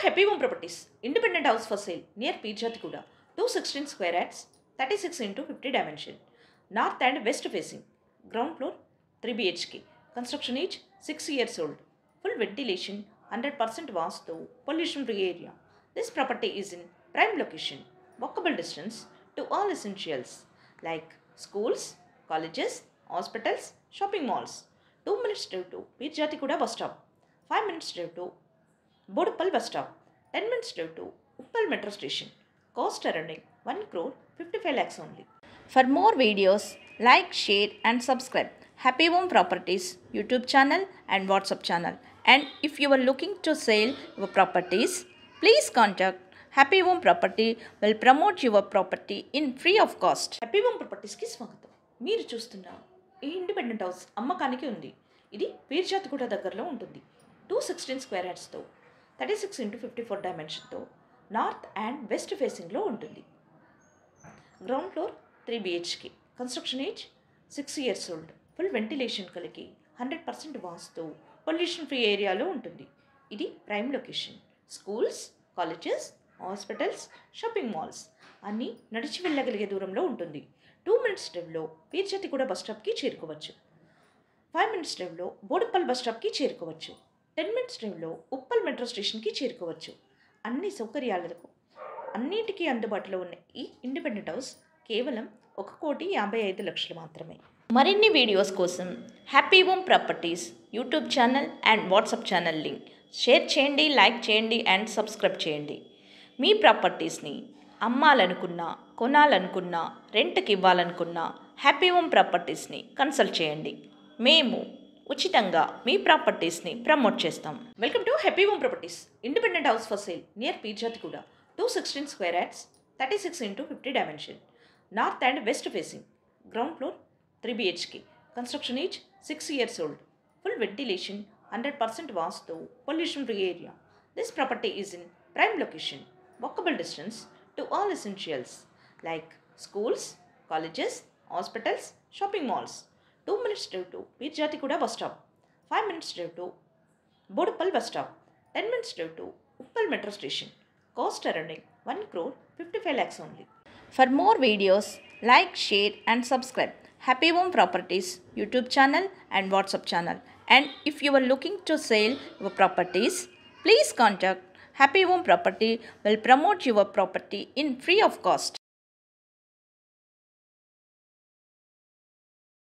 Happy Home Properties. Independent house for sale near Pijatikuda. 216 square yards, 36 into 50 dimension. North and west facing. Ground floor 3 BHK. Construction age 6 years old. Full ventilation, 100% vastu, pollution free area. This property is in prime location. Walkable distance to all essentials like schools, colleges, hospitals, shopping malls. 2 minutes drive to Pijatikuda bus stop. 5 minutes drive to Boduppal bus stop, 10 minutes drive to Uppal metro station. Cost around 1 crore 55 lakhs only. For more videos, like, share and subscribe Happy Home Properties YouTube channel and WhatsApp channel. And if you are looking to sell your properties, please contact Happy Home Property will promote your property in free of cost. Happy home ప్రాపర్టీస్కి స్వాగతం. మీరు చూస్తున్న ఈ independent house అమ్మకానికి ఉంది. ఇది పీర్జాతిగూడ దగ్గరలో ఉంటుంది. 216 స్క్వేర్ యార్డ్స్తో 36 into 54 డైమెన్షన్తో నార్త్ అండ్ వెస్ట్ ఫేసింగ్లో ఉంటుంది. Ground floor 3 BHK. Construction age 6 years old. Full ventilation కలిగి 100% వాస్తు పొల్యూషన్ ఫ్రీ ఏరియాలో ఉంటుంది. ఇది prime location. Schools, colleges, hospitals, shopping malls అన్నీ నడిచి వెళ్ళగలిగే దూరంలో ఉంటుంది. 2 minutes డ్రైవ్లో పీర్జాతిగూడ బస్ స్టాప్కి చేరుకోవచ్చు. 5 minutes డ్రైవ్లో బోడుప్పల్ బస్ స్టాప్కి చేరుకోవచ్చు. 10 minutes డ్రైవ్లో ఉప్పల్ మెట్రో స్టేషన్కి చేరుకోవచ్చు. అన్ని సౌకర్యాలకు అన్నిటికీ అందుబాటులో ఉన్న ఈ ఇండిపెండెంట్ హౌస్ కేవలం 1,55,00,000 మాత్రమే. మరిన్ని వీడియోస్ కోసం happy home properties YouTube channel and WhatsApp channel link share చేయండి, లైక్ చేయండి అండ్ సబ్స్క్రైబ్ చేయండి. మీ ప్రాపర్టీస్ని అమ్మాలనుకున్నా, కొనాలనుకున్నా, రెంట్కి ఇవ్వాలనుకున్నా హ్యాపీ హోమ్ ప్రాపర్టీస్ని కన్సల్ట్ చేయండి. మేము ఉచితంగా మీ ప్రాపర్టీస్ని ప్రమోట్ చేస్తాం. Welcome to happy home properties. Independent house for sale near Pirzadiguda. 216 square yards, 36 into 50 dimension. North and west facing. Ground floor 3 BHK. Construction age 6 years old. Full ventilation, 100% vastu, pollution free area. This property is in prime location. Walkable distance to all essentials like schools, colleges, hospitals, shopping malls. 2 minutes drive to Pijatikuda bus stop. 5 minutes drive to Boduppal bus stop. 10 minutes drive to Uppal metro station. Cost around 1 crore 55 lakhs only. For more videos, like, share and subscribe Happy Home Properties YouTube channel and WhatsApp channel. And if you are looking to sell your properties, please contact Happy Home Property will promote your property in free of cost.